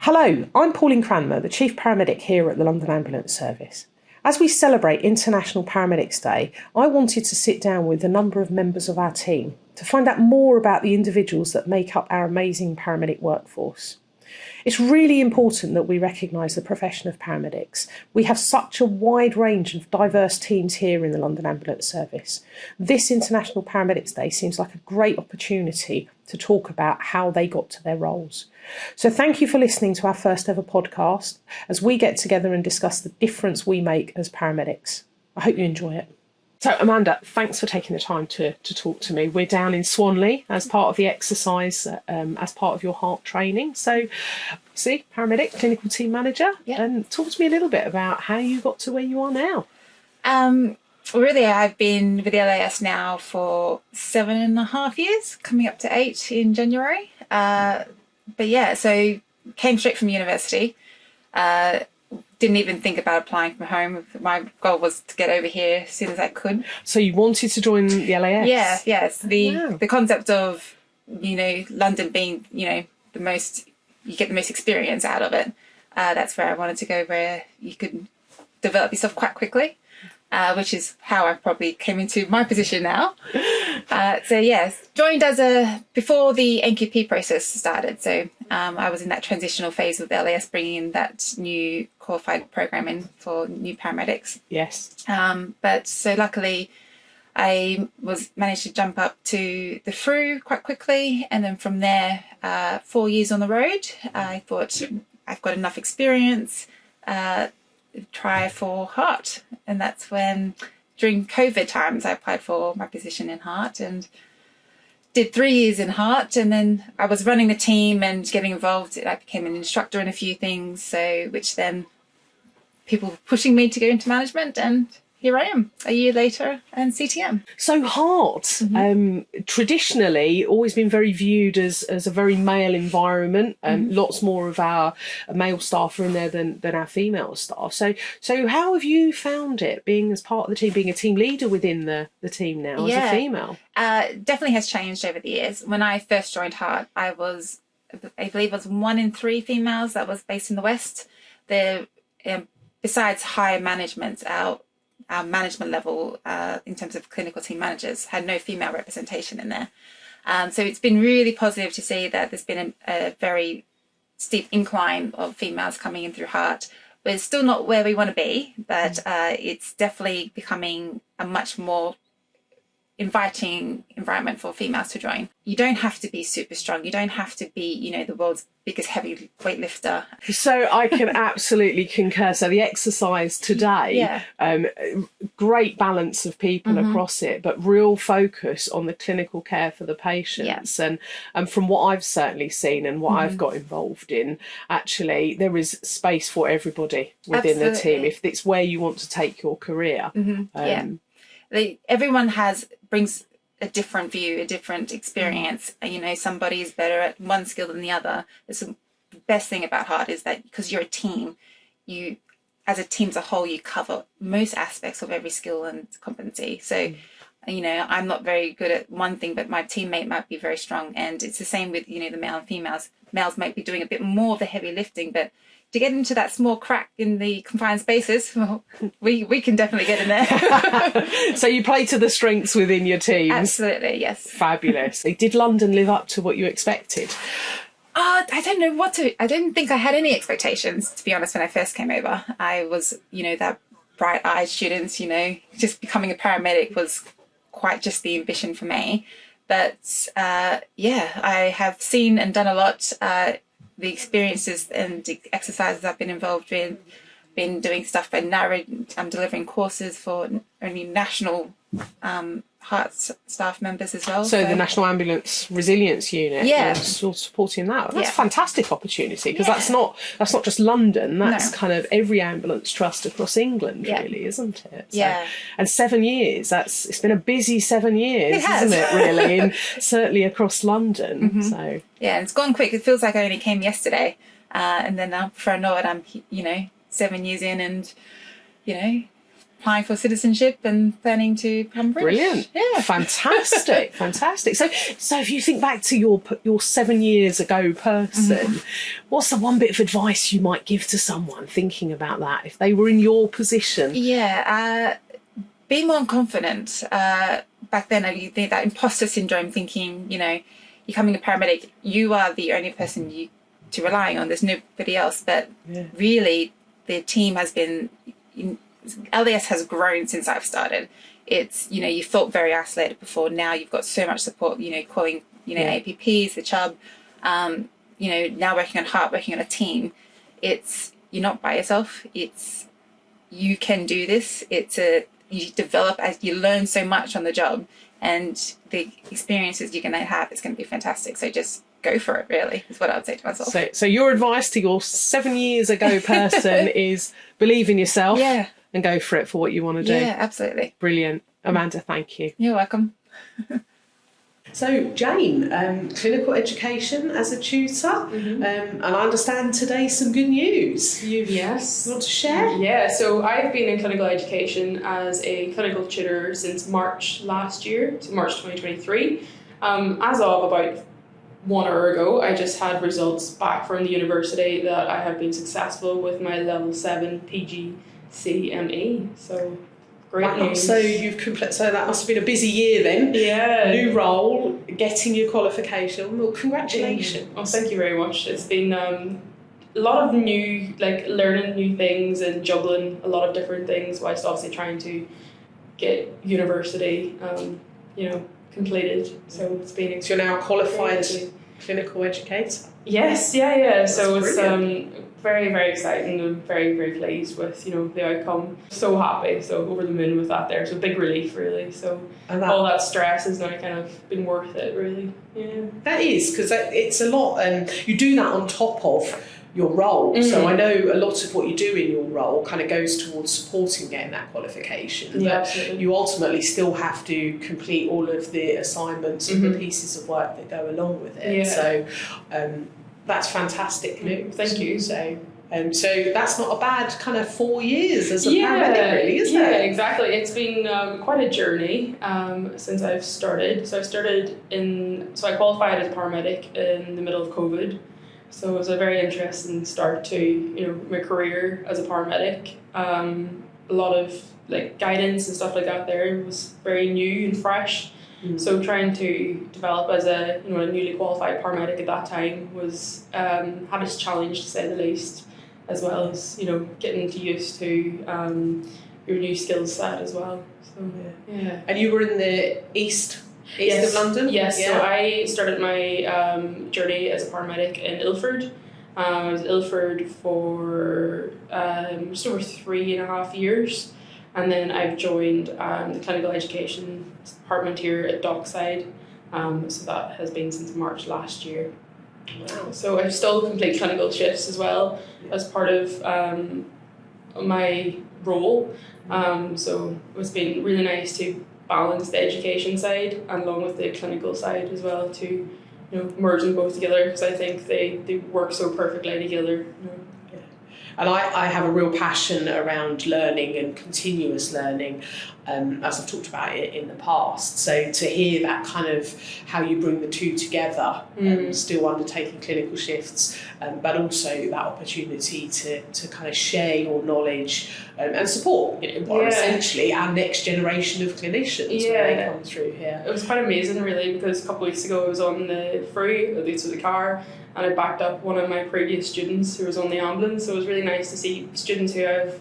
Hello, I'm Pauline Cranmer, the Chief Paramedic here at the London Ambulance Service. As we celebrate International Paramedics Day, I wanted to sit down with a number of members of our team to find out more about the individuals that make up our amazing paramedic workforce. It's really important that we recognise the profession of paramedics. We have such a wide range of diverse teams here in the London Ambulance Service. This International Paramedics Day seems like a great opportunity to talk about how they got to their roles. So thank you for listening to our first ever podcast as we get together and discuss the difference we make as paramedics. I hope you enjoy it. So Amanda, thanks for taking the time to talk to me. We're down in Swanley as part of the exercise, as part of your HART training. So, see, paramedic, clinical team manager, and talk to me a little bit about how you got to where you are now. Really, I've been with the LAS now for 7.5 years, coming up to 8 in January. But yeah, so came straight from university. Didn't even think about applying from home. My goal was to get over here as soon as I could. So you wanted to join the LAS? Yeah, yes. The concept of, London being, the most, you get the most experience out of it. That's where I wanted to go, where you could develop yourself quite quickly, which is how I probably came into my position now. So yes, joined before the NQP process started. So I was in that transitional phase with LAS, bringing in that new qualified program in for new paramedics. Yes. But so luckily I managed to jump up to the FRU quite quickly. And then from there, 4 years on the road, I thought I've got enough experience, try for HART. And that's when, during COVID times, I applied for my position in HART and did 3 years in HART. And then I was running the team and getting involved. I became an instructor in a few things, which then people were pushing me to go into management. And here I am, a year later, and CTM. So HART, traditionally, always been very viewed as a very male environment, and lots more of our male staff are in there than our female staff. So how have you found it, being as part of the team, being a team leader within the team now as a female? Definitely has changed over the years. When I first joined HART, I believe it was 1 in 3 females that was based in the West. Besides higher management, our management level in terms of clinical team managers had no female representation in there. So it's been really positive to see that there's been a very steep incline of females coming in through HART. We're still not where we want to be, but it's definitely becoming a much more inviting environment for females to join. You don't have to be super strong. You don't have to be, the world's biggest heavy weightlifter. So I can absolutely concur. So the exercise today, great balance of people across it, but real focus on the clinical care for the patients. And from what I've certainly seen and what I've got involved in, actually, there is space for everybody within the team if it's where you want to take your career. Everyone brings a different view, a different experience. Somebody is better at one skill than the other. The best thing about HART is that because you're a team, as a team as a whole, you cover most aspects of every skill and competency. So, I'm not very good at one thing, but my teammate might be very strong. And it's the same with, the male and females. Males might be doing a bit more of the heavy lifting, but to get into that small crack in the confined spaces, well, we can definitely get in there. So you play to the strengths within your teams. Absolutely, yes. Fabulous. Did London live up to what you expected? I don't know I didn't think I had any expectations, to be honest, when I first came over. I was, that bright-eyed student, just becoming a paramedic was quite just the ambition for me. But, I have seen and done a lot. The experiences and the exercises I've been involved in, been doing stuff by I'm delivering courses for only national HART staff members as well. So the National Ambulance Resilience Unit, you're supporting that. That's a fantastic opportunity because that's not just London. That's kind of every ambulance trust across England, really, isn't it? So, and 7 years. It's been a busy 7 years, isn't it? Really, and certainly across London. So it's gone quick. It feels like I only came yesterday, and then before I know it, I'm 7 years in, and applying for citizenship and planning to become British. Brilliant. Yeah. Fantastic. Fantastic. So if you think back to your 7 years ago person, what's the one bit of advice you might give to someone thinking about that if they were in your position? Yeah. Be more confident. Back then, you think that imposter syndrome, thinking, becoming a paramedic, you are the only person to rely on. There's nobody else. But really, the team has been, LDS has grown since I've started. It's, you felt very isolated before. Now you've got so much support, calling, APPs, the CHUB, now working on HART, working on a team. You're not by yourself. You can do this. You develop as you learn so much on the job, and the experiences you're going to have, it's going to be fantastic. So just go for it, really, is what I would say to myself. So your advice to your 7 years ago person is believe in yourself and go for it for what you want to do. Yeah, absolutely. Brilliant. Amanda, thank you. You're welcome. So Jane, clinical education as a tutor, and I understand today some good news. Yes. You want to share? Yeah, so I've been in clinical education as a clinical tutor since March last year, so March 2023. As of about 1 hour ago, I just had results back from the university that I have been successful with my level 7 PGCME. So great news. So so that must have been a busy year then. Yeah. New role, getting your qualification. Well, congratulations. Oh, thank you very much. It's been a lot of new, learning new things and juggling a lot of different things whilst obviously trying to get university, completed. So it's been. So you're now a qualified clinical educator? Yes, yeah. So That's it's very, very exciting. I'm very, very pleased with, the outcome. So happy, so over the moon with that there. So big relief, really. So all that stress has now kind of been worth it, really. Yeah. That is, because it's a lot, and you do that on top of your role. So I know a lot of what you do in your role kind of goes towards supporting getting that qualification. Yeah, but absolutely. you ultimately still have to complete all of the assignments and the pieces of work that go along with it. Yeah. So that's fantastic news. Thank you. So that's not a bad kind of 4 years as a paramedic, really, is it? Yeah, exactly. It's been quite a journey since I've started. So I qualified as a paramedic in the middle of COVID. So it was a very interesting start to my career as a paramedic. A lot of guidance and stuff like that there. It was very new and fresh. So trying to develop as a newly qualified paramedic at that time was had its challenge, to say the least, as well as getting used to your new skill set as well. So yeah. And you were in the east of London? Yes, so I started my journey as a paramedic in Ilford. I was in Ilford for just over 3.5 years, and then I've joined the clinical education department here at Dockside, so that has been since March last year. Wow. So I still complete clinical shifts as well as part of my role, so it's been really nice to balance the education side and along with the clinical side as well, to merge them both together, because I think they work so perfectly together. And I have a real passion around learning and continuous learning, as I've talked about it in the past. So to hear that kind of how you bring the two together, still undertaking clinical shifts, but also that opportunity to kind of share your knowledge and support, essentially our next generation of clinicians when they come through here. It was quite amazing, really, because a couple of weeks ago I was on the ferry, at least with the car, and I backed up one of my previous students who was on the ambulance. So it was really nice to see students who I've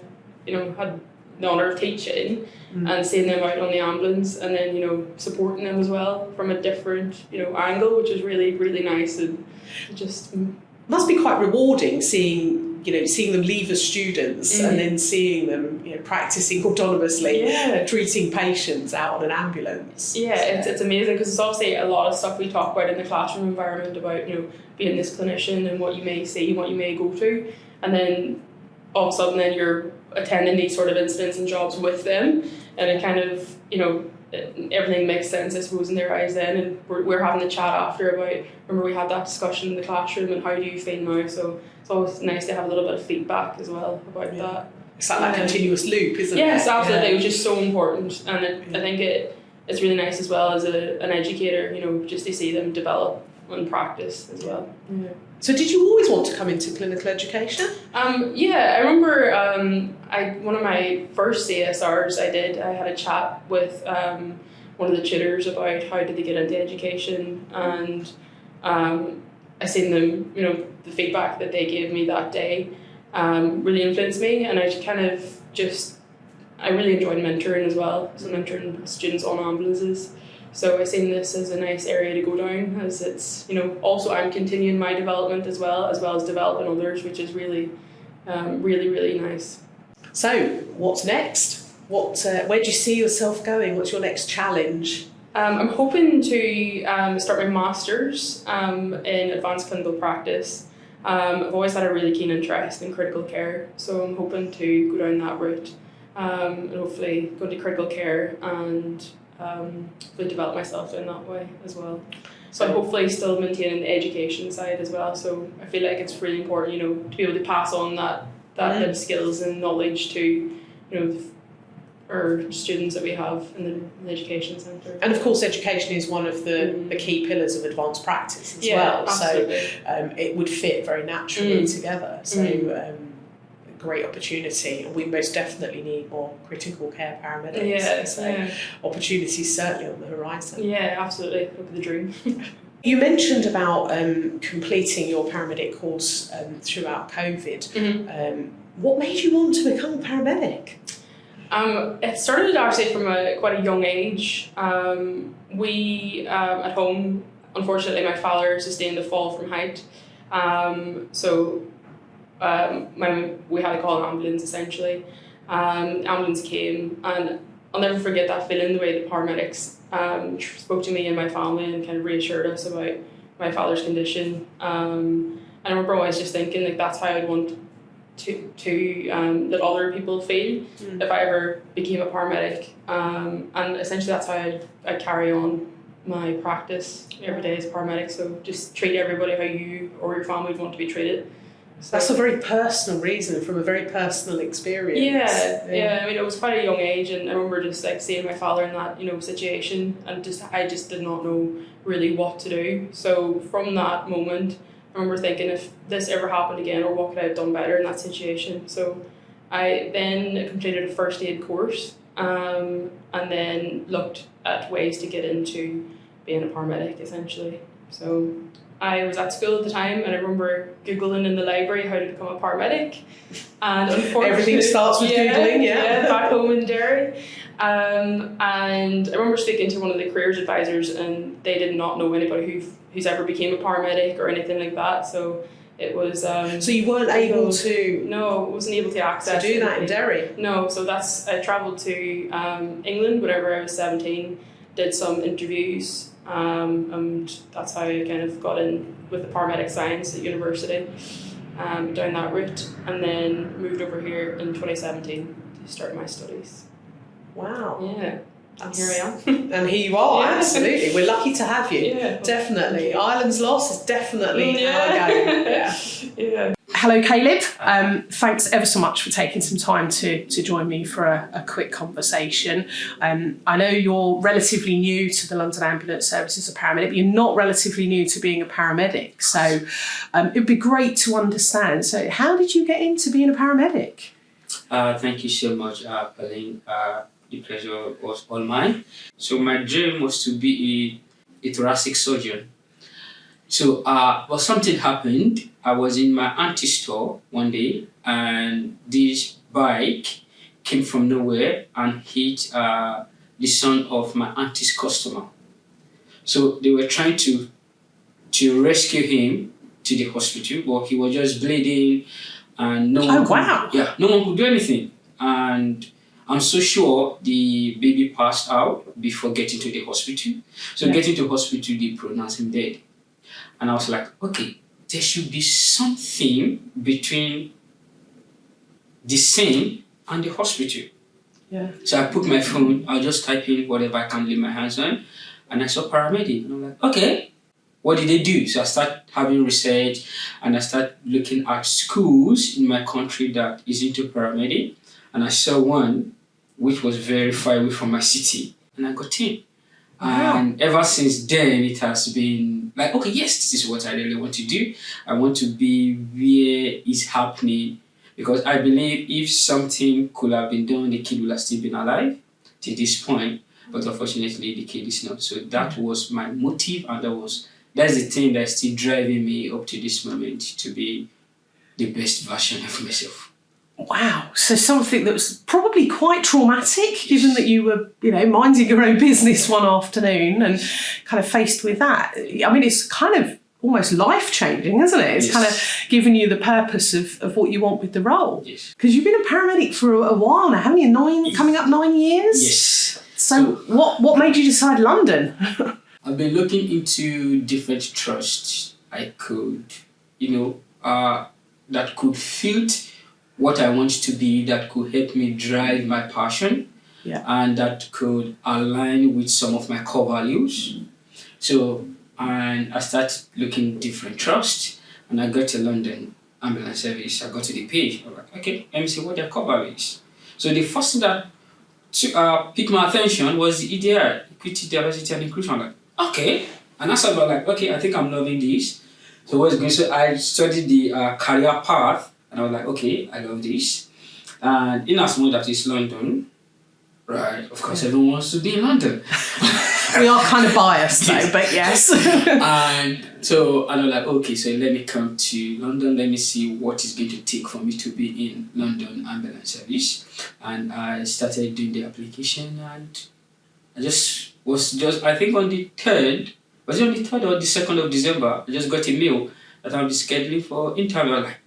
had the honour of teaching and seeing them out on the ambulance, and then supporting them as well from a different angle, which is really, really nice. And just must be quite rewarding seeing them leave as students and then seeing them practicing autonomously, treating patients out on an ambulance. It's amazing, because it's obviously a lot of stuff we talk about in the classroom environment about being this clinician and what you may see, what you may go through, and then all of a sudden then you're attending these sort of incidents and jobs with them, and it kind of everything makes sense, I suppose, in their eyes then. And we're having the chat after about, remember we had that discussion in the classroom and how do you feel now, so it's always nice to have a little bit of feedback as well about that. It's like that continuous loop, isn't it? Yes, absolutely. Yeah. It was just so important, and I think it's really nice as well as an educator, you know, just to see them develop and practice as well. Yeah. So did you always want to come into clinical education? Yeah, I remember one of my first CSRs I had a chat with one of the tutors about how did they get into education, and I seen them, you know, the feedback that they gave me that day really influenced me, and I really enjoyed mentoring as well, so mentoring students on ambulances. So I seen this as a nice area to go down, as it's, you know, also I'm continuing my development as well as developing others, which is really, really nice. So what's next? Where do you see yourself going? What's your next challenge? I'm hoping to start my master's in advanced clinical practice. I've always had a really keen interest in critical care, so I'm hoping to go down that route and hopefully go to critical care and hopefully develop myself in that way as well. So I'm hopefully still maintaining the education side as well. So I feel like it's really important, you know, to be able to pass on that bit of skills and knowledge to, you know, our students that we have in the education centre. And of course education is one of the key pillars of advanced practice as well. Absolutely. So it would fit very naturally together. So great opportunity, and we most definitely need more critical care paramedics. Opportunities certainly on the horizon. Yeah, absolutely. Look at the dream. You mentioned about completing your paramedic course throughout COVID. What made you want to become a paramedic? It started actually from quite a young age. We at home, unfortunately, my father sustained a fall from height. We had to call an ambulance essentially. Ambulance came, and I'll never forget that feeling, the way the paramedics spoke to me and my family and kind of reassured us about my father's condition. And I remember always just thinking, like, that's how I'd want to that other people feel if I ever became a paramedic. And essentially that's how I'd carry on my practice every day as a paramedic. So just treat everybody how you or your family would want to be treated. So that's a very personal reason, from a very personal experience. Yeah. I mean, it was quite a young age, and I remember just like seeing my father in that, you know, situation, and I just did not know really what to do. So from that moment, I remember thinking, if this ever happened again, or what could I have done better in that situation? So I then completed a first aid course, and then looked at ways to get into being a paramedic essentially. So I was at school at the time, and I remember Googling in the library how to become a paramedic. And unfortunately, everything starts with Googling, back home in Derry. And I remember speaking to one of the careers advisors, and they did not know anybody who's ever became a paramedic or anything like that. So it was. So you weren't able to? No, I wasn't able to access. To do that in Derry? No. So I travelled to England whenever I was 17. Did some interviews. And that's how I kind of got in with the paramedic science at university, down that route, and then moved over here in 2017 to start my studies. Wow. Yeah. And here I am. And here you are, absolutely. We're lucky to have you. Yeah. Definitely. Ireland's loss is definitely our game. Yeah. Hello, Caleb. Thanks ever so much for taking some time to join me for a quick conversation. I know you're relatively new to the London Ambulance Service as a paramedic, but you're not relatively new to being a paramedic. So it'd be great to understand. So how did you get into being a paramedic? Thank you so much, Pauline. The pleasure was all mine. So my dream was to be a thoracic surgeon. So something happened. I was in my auntie's store one day, and this bike came from nowhere and hit the son of my auntie's customer. So they were trying to rescue him to the hospital, but he was just bleeding, and no one could do anything. And I'm so sure the baby passed out before getting to the hospital. So getting to the hospital, they pronounced him dead. And I was like, okay, there should be something between the scene and the hospital. Yeah. So I put my phone, I'll just type in whatever I can lay my hands on, and I saw paramedic. And I'm like, okay, what did they do? So I started having research, and I started looking at schools in my country that is into paramedic. and I saw one which was very far away from my city, and I got in. Wow. And ever since then, it has been like, okay, yes, this is what I really want to do. I want to be where it's happening, because I believe if something could have been done, the kid would have still been alive to this point. But unfortunately, the kid is not. So that was my motive, and that's the thing that's still driving me up to this moment to be the best version of myself. Wow. So something that was probably quite traumatic, given that you were, minding your own business one afternoon and kind of faced with that. I mean, it's kind of almost life-changing, isn't it? It's kind of giving you the purpose of what you want with the role. Yes. Because you've been a paramedic for a while now, haven't you? Coming up 9 years? Yes. So what made you decide London? I've been looking into different trusts I could, that could fit what I want to be, that could help me drive my passion, and that could align with some of my core values. So, and I started looking different trusts, and I got to London Ambulance Service. I got to the page. I'm like, okay, let me see what their core value is. So the first thing that piqued my attention was the EDI, Equity, Diversity and Inclusion. I'm like, okay. And I started like, okay, I think I'm loving this. So what's good? So I studied the career path, and I was like, okay, I love this. And in as much as it's London, right, of course everyone wants to be in London. We are kind of biased though, but yes. And so I was like, okay, so let me come to London, let me see what it's going to take for me to be in London Ambulance Service. And I started doing the application, and I I think on the 3rd, was it on the 3rd or the 2nd of December, I just got a mail that I'll be scheduling for interview. I was like,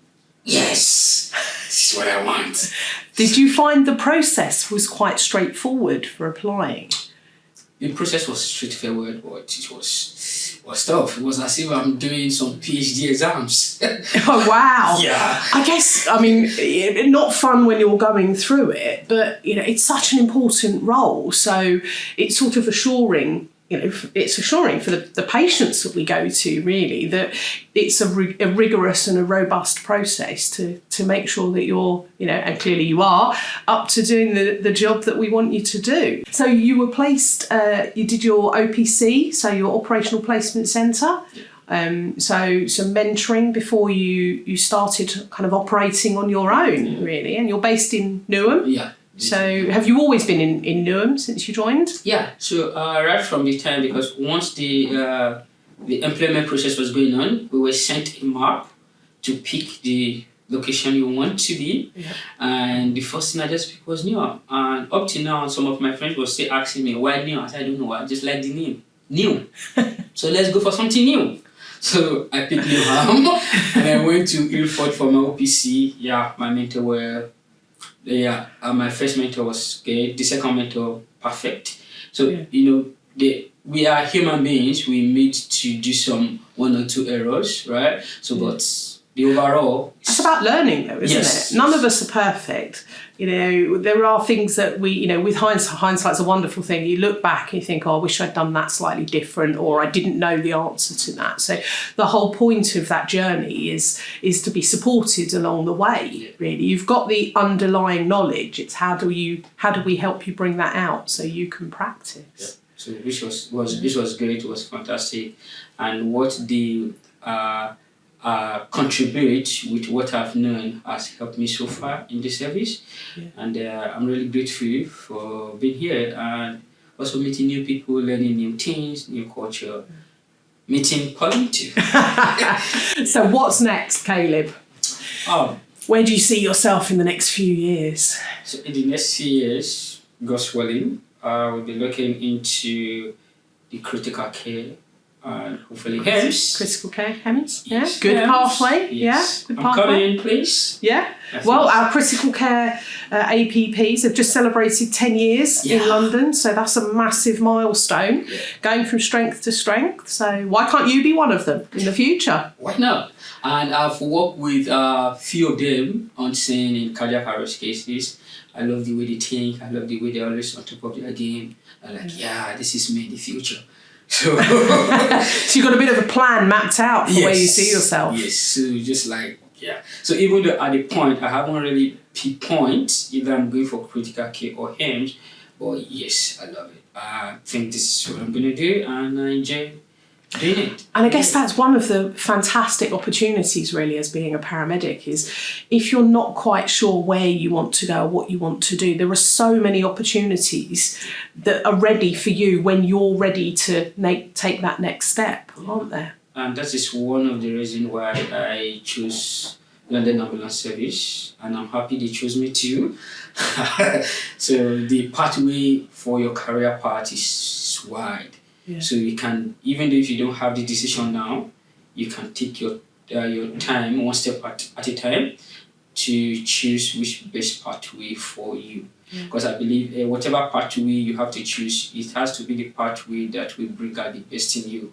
yes, this is what I want. Did you find the process was quite straightforward for applying? The process was straightforward, but it was tough. It was as if I'm doing some PhD exams. Oh, wow. Yeah. I guess, not fun when you're going through it, but, it's such an important role. So it's sort of assuring, it's assuring for the patients that we go to, really, that it's a rigorous and a robust process to make sure that you're, and clearly you are, up to doing the job that we want you to do. So you were placed, you did your OPC, so your Operational Placement Centre. So some mentoring before you started kind of operating on your own, really, and you're based in Newham. Yeah. So have you always been in Newham since you joined? Yeah, so right from the time, because once the employment process was going on, we were sent a map to pick the location you want to be, and the first thing I just picked was Newham. And up to now, some of my friends were still asking me, why Newham? I said, I don't know why, I just like the name. New. So let's go for something new. So I picked Newham, and I went to Ilford for my OPC. Yeah, my mentor were... my first mentor was good. The second mentor, perfect. So, we are human beings. We need to do some 1 or 2 errors, right? So, but the overall... It's about learning though, isn't it? None of us are perfect. There are things that we, with hindsight's a wonderful thing. You look back and you think, oh, I wish I'd done that slightly different, or I didn't know the answer to that. So the whole point of that journey is to be supported along the way, really. You've got the underlying knowledge. It's how do we help you bring that out so you can practice? Yeah. So this was great, it was fantastic. And what the contribute with what I've known has helped me so far in the service, and I'm really grateful for being here and also meeting new people, learning new things, new culture, meeting Pauline too. So what's next, Caleb? Where do you see yourself in the next few years? So in the next few years, God's willing, we'll be looking into the critical care. And hopefully HEMS. Critical care, HEMS. Yes. Good HEMS. pathway. Yes. Good I'm pathway. coming in, please. Yeah. Well, our critical care APPs have just celebrated 10 years in London, so that's a massive milestone, going from strength to strength. So why can't you be one of them in the future? Why not? And I've worked with a few of them on scene in cardiac arrest cases. I love the way they think. I love the way they're always on top of their game. I'm like, this is me in the future. So, so you've got a bit of a plan mapped out for where you see yourself. Yes, so just like, Yeah. So even though at the point I haven't really pinpoint either I'm going for critical care or HEMS, but yes, I love it. I think this is what I'm gonna do, and I enjoy doing it. And I guess that's one of the fantastic opportunities really as being a paramedic is if you're not quite sure where you want to go or what you want to do, there are so many opportunities that are ready for you when you're ready to take that next step, aren't there? And that is one of the reasons why I chose London Ambulance Service, and I'm happy they chose me too. So the pathway for your career path is wide. Yeah. So you can, even though if you don't have the decision now, you can take your time one step at a time to choose which best pathway for you. Because I believe whatever pathway you have to choose, it has to be the pathway that will bring out the best in you.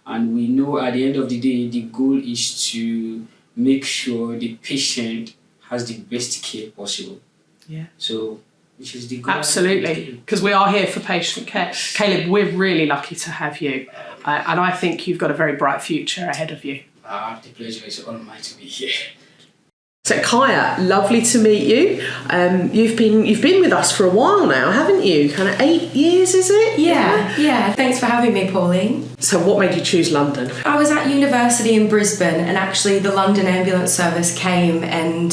And we know at the end of the day, the goal is to make sure the patient has the best care possible. Yeah. So, which is the goal. Absolutely, because we are here for patient care. Caleb, we're really lucky to have you, and I think you've got a very bright future ahead of you. The pleasure is all mine to be here. So Kaya, lovely to meet you. You've been with us for a while now, haven't you? Kind of 8 years, is it? Yeah. Thanks for having me, Pauline. So what made you choose London? I was at university in Brisbane, and actually the London Ambulance Service came and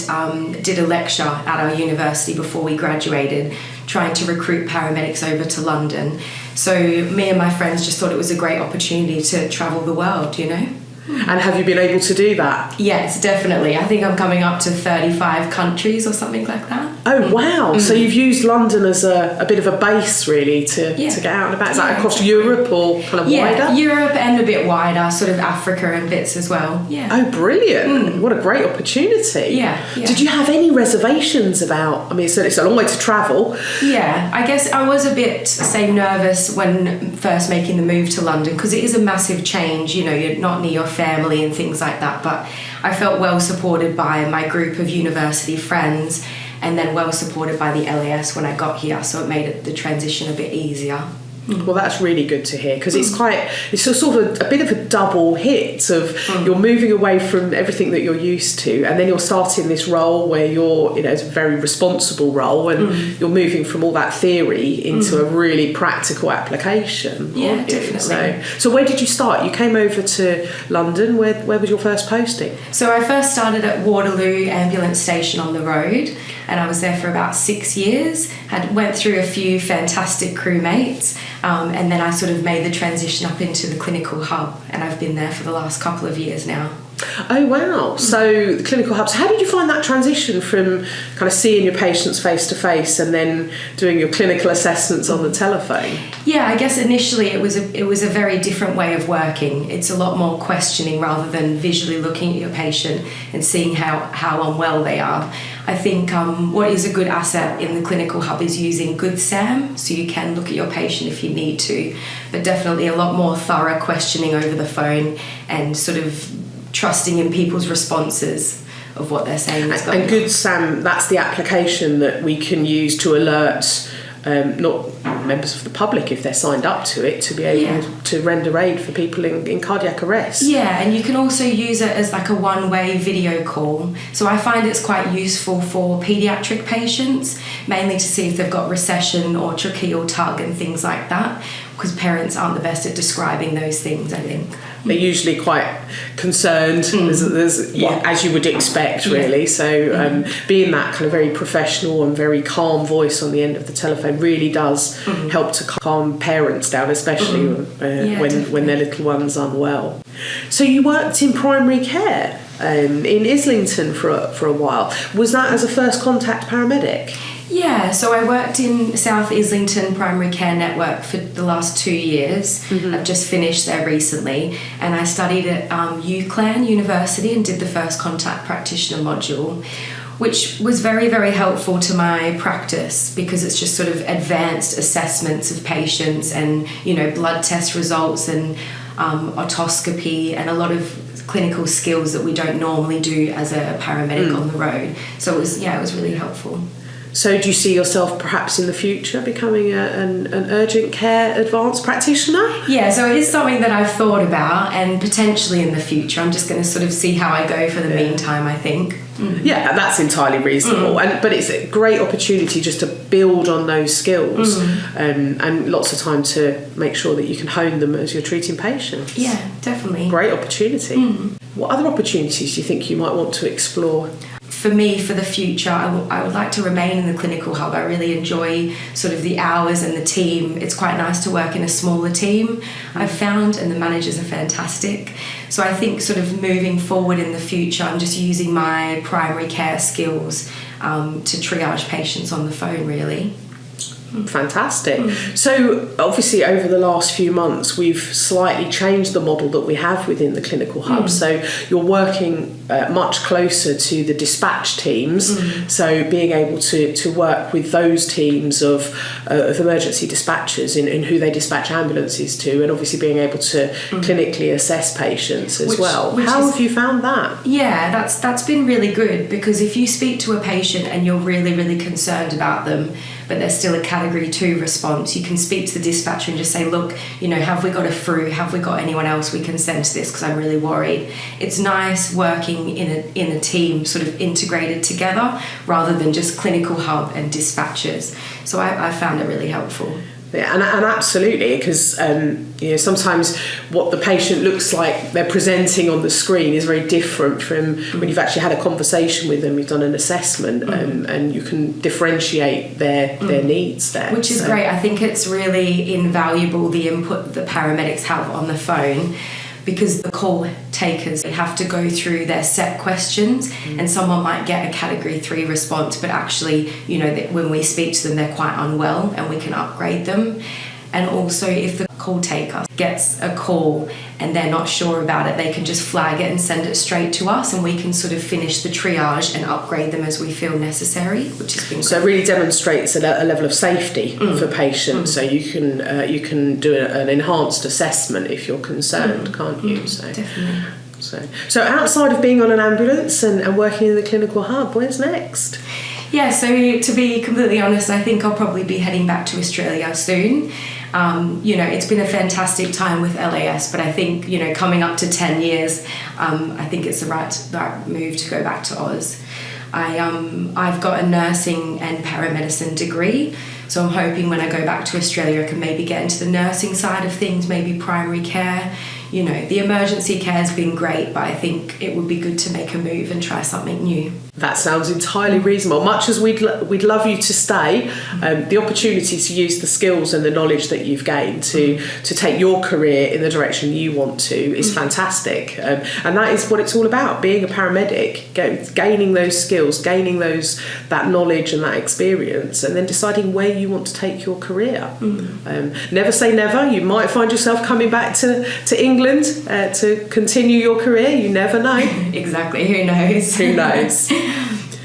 did a lecture at our university before we graduated, trying to recruit paramedics over to London. So me and my friends just thought it was a great opportunity to travel the world, you know? And have you been able to do that? Yes, definitely. I think I'm coming up to 35 countries or something like that. Oh, wow. So you've used London as a bit of a base, really, to get out and about. Is that across Europe or kind of wider? Yeah, Europe and a bit wider, sort of Africa and bits as well. Yeah. Oh, brilliant. What a great opportunity. Yeah. Did you have any reservations about, I mean, it's a long way to travel. Yeah, I guess I was a bit, say, nervous when first making the move to London because it is a massive change. You know, you're not near your family and things like that, but I felt well supported by my group of university friends and then well supported by the LAS when I got here, so it made the transition a bit easier. Well, that's really good to hear because it's a sort of a bit of a double hit of you're moving away from everything that you're used to, and then you're starting this role where you're, it's a very responsible role, and you're moving from all that theory into a really practical application. Yeah, definitely. So where did you start? You came over to London. Where was your first posting? So I first started at Waterloo Ambulance Station on the road, and I was there for about 6 years. Went through a few fantastic crewmates. And then I sort of made the transition up into the clinical hub, and I've been there for the last couple of years now. Oh, wow. So the clinical hubs, how did you find that transition from kind of seeing your patients face to face and then doing your clinical assessments on the telephone? Yeah, I guess initially it was a very different way of working. It's a lot more questioning rather than visually looking at your patient and seeing how unwell they are. I think what is a good asset in the clinical hub is using good SAM, so you can look at your patient if you need to, but definitely a lot more thorough questioning over the phone and sort of trusting in people's responses of what they're saying is going on. And good SAM, that's the application that we can use to alert not members of the public if they're signed up to it to be able to render aid for people in cardiac arrest. Yeah, and you can also use it as like a one-way video call. So I find it's quite useful for paediatric patients, mainly to see if they've got recession or tracheal tug and things like that, because parents aren't the best at describing those things, I think. They're usually quite concerned, as you would expect, really. So being that kind of very professional and very calm voice on the end of the telephone really does help to calm parents down, especially when their little one's unwell. So you worked in primary care in Islington for a while. Was that as a first contact paramedic? Yeah, so I worked in South Islington Primary Care Network for the last 2 years. I've just finished there recently, and I studied at UCLan University and did the first contact practitioner module, which was very, very helpful to my practice because it's just sort of advanced assessments of patients and, blood test results and otoscopy and a lot of clinical skills that we don't normally do as a paramedic on the road. So it was really helpful. So do you see yourself perhaps in the future becoming an urgent care advanced practitioner? Yeah, so it is something that I've thought about, and potentially in the future. I'm just going to sort of see how I go for the meantime, I think. Yeah, that's entirely reasonable, but it's a great opportunity just to build on those skills, and lots of time to make sure that you can hone them as you're treating patients. Yeah, definitely. Great opportunity. What other opportunities do you think you might want to explore? For me, for the future, I would like to remain in the clinical hub. I really enjoy sort of the hours and the team. It's quite nice to work in a smaller team, I've found, and the managers are fantastic. So I think sort of moving forward in the future, I'm just using my primary care skills to triage patients on the phone, really. Fantastic. So obviously over the last few months we've slightly changed the model that we have within the clinical hub. So you're working much closer to the dispatch teams, so being able to work with those teams of emergency dispatchers in who they dispatch ambulances to, and obviously being able to clinically assess patients as well. How have you found that? Yeah, that's been really good, because if you speak to a patient and you're really, really concerned about them, but there's still a category 2 response, you can speak to the dispatcher and just say, look, have we got a FRU? Have we got anyone else we can send to this, because I'm really worried. It's nice working in a team sort of integrated together rather than just clinical hub and dispatchers. So I found it really helpful. Yeah, and absolutely, because sometimes what the patient looks like they're presenting on the screen is very different from when you've actually had a conversation with them, you've done an assessment, and you can differentiate their needs there. Which is great. I think it's really invaluable, the input that paramedics have on the phone, because the call takers have to go through their set questions, and someone might get a category 3 response, but actually, when we speak to them, they're quite unwell and we can upgrade them. And also, if the call taker gets a call and they're not sure about it, they can just flag it and send it straight to us, and we can sort of finish the triage and upgrade them as we feel necessary, which has been great. So it really demonstrates a level of safety for patients. So you can do an enhanced assessment if you're concerned, can't you? So definitely. So outside of being on an ambulance and working in the clinical hub, where's next? Yeah, so to be completely honest, I think I'll probably be heading back to Australia soon. It's been a fantastic time with LAS, but I think, coming up to 10 years, I think it's the right move to go back to Oz. I've got a nursing and paramedicine degree, so I'm hoping when I go back to Australia I can maybe get into the nursing side of things, maybe primary care. The emergency care has been great, but I think it would be good to make a move and try something new. That sounds entirely reasonable. Much as we'd love you to stay, the opportunity to use the skills and the knowledge that you've gained to take your career in the direction you want to is fantastic. And that is what it's all about, being a paramedic, gaining those skills, gaining that knowledge and that experience, and then deciding where you want to take your career. Never say never. You might find yourself coming back to England to continue your career. You never know. Exactly. Who knows? Who knows?